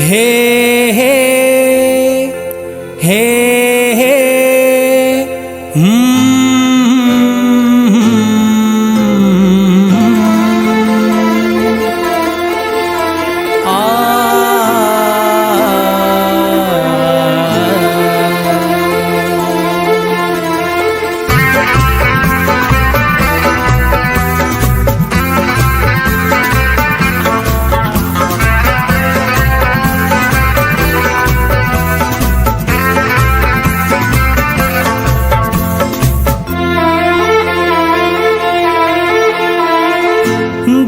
हे हे हे हे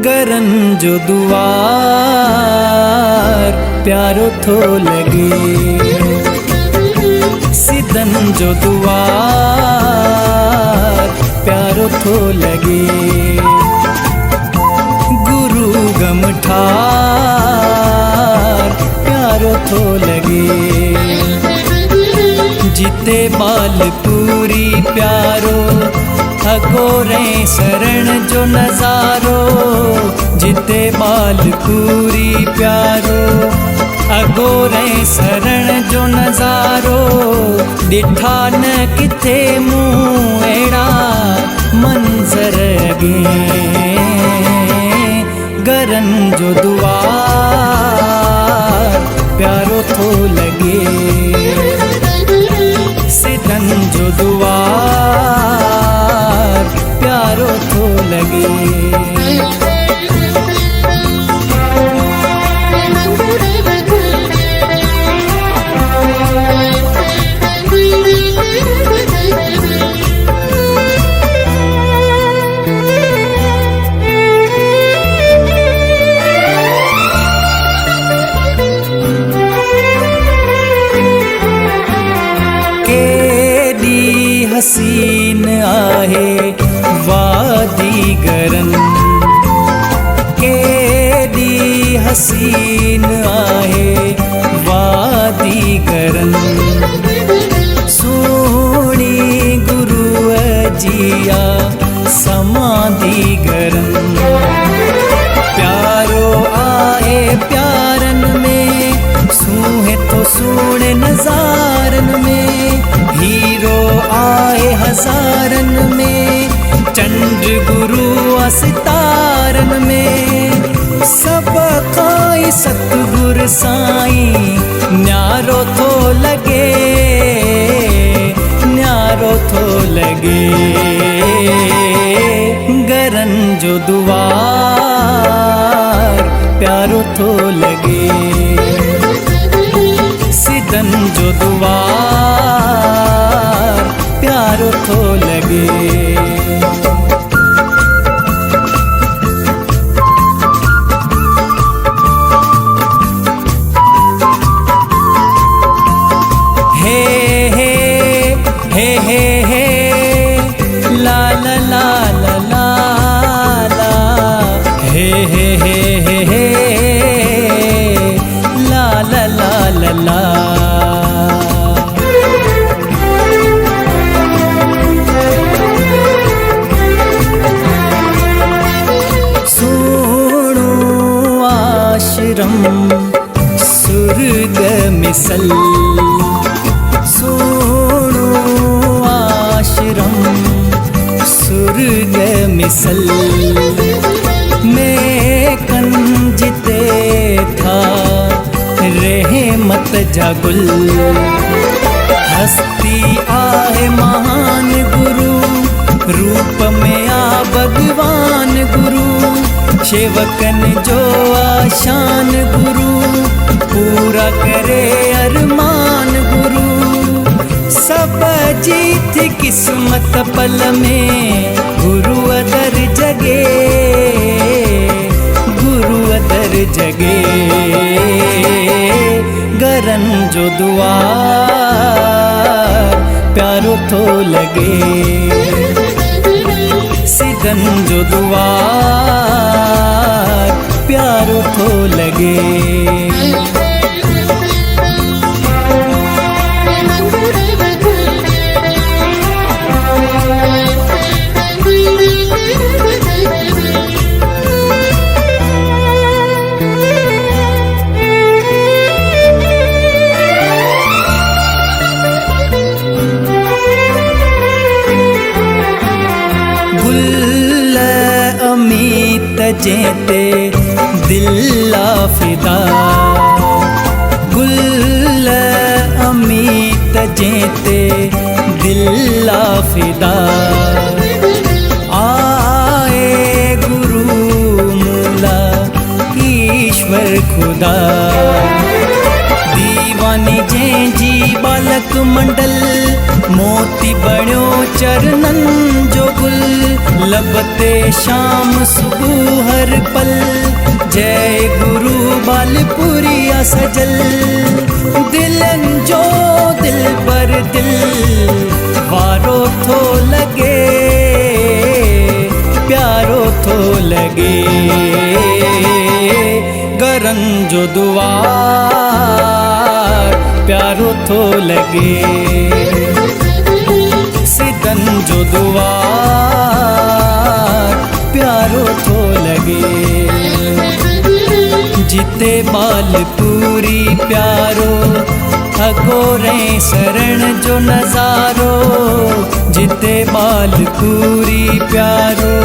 गरन जो दुआर प्यारो थो लगे, सिदन जो दुआर प्यारो थो लगे। गुरु गमठार प्यारो थो लगे, जिते बाल पूरी प्यारो अगोरे शरण जो नजारो। जिते बाल पूरी प्यारो अगोरे शरण जो नजारो। डिठा न किथे मुँह अहिड़ा मंज़र अगे, गरन जो दुआर प्यारो थो लगे, सिदन जो दुआर प्यारो थो लगे। हसीन आहे वादी गरन, केडी हसीन आहे वादी गरन। सोणी गुरु जिया समाधि गरन, प्यारो आए प्यारन में, सूहे तो सूणे नजारन में। हीरो आए हजारन में, चंड गुरु सितारन में। सब खाई सतगुर साईं न्यारो थो लगे, न्यारो थो लगे। गरन जो दुआर प्यारो थो लगे, सिदन जो दुआर प्यारो थो लगे। हे हे हे हे हे ला ला ला ला ला ला, हे हे हे हे हे ला ला ला ला ला। सुर्ग मिसल, सोणो आश्रम सुर्ग मिसल। मैं कंजते था रहमत जागुल, हस्ती आहे महान गुरु, रूप में आ भगवान गुरु। सेवकन जो आशान गुरु, पूरा करे अरमान गुरु। सब जीत किस्मत पल में, गुरु अदर जगे, गुरु अदर जगे। गरन जो दुआर प्यारो थो लगे, सिदन जो दुआर प्यारो थो लगे। तजेते दिल फिदा गुल अमीत जेते दिल फिदा आए गुरु मूला ईश्वर खुदा दीवानी जैं जी बालक मंडल मोती बण्यो चरणन जो गुल लबते शाम सुबह हर पल जय गुरु बालपुरिया सजल दिलन जो दिल पर दिल वारो थो लगे प्यारो थो लगे गरन जो दुआर प्यारो थो लगे सिदन जो दुआर प्यारो थो लगे जिते बालपुरी प्यारो अगोरे शरण जो नजारो जिते बालपुरी प्यारो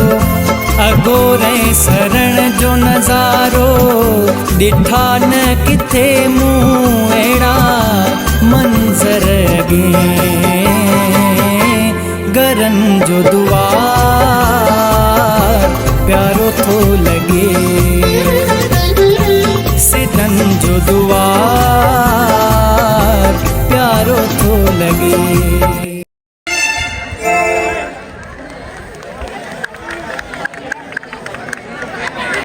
अगोरे शरण जो नजारो दिठा न किथे मुँह अहिड़ा मंज़र अगे गरन जो दुआ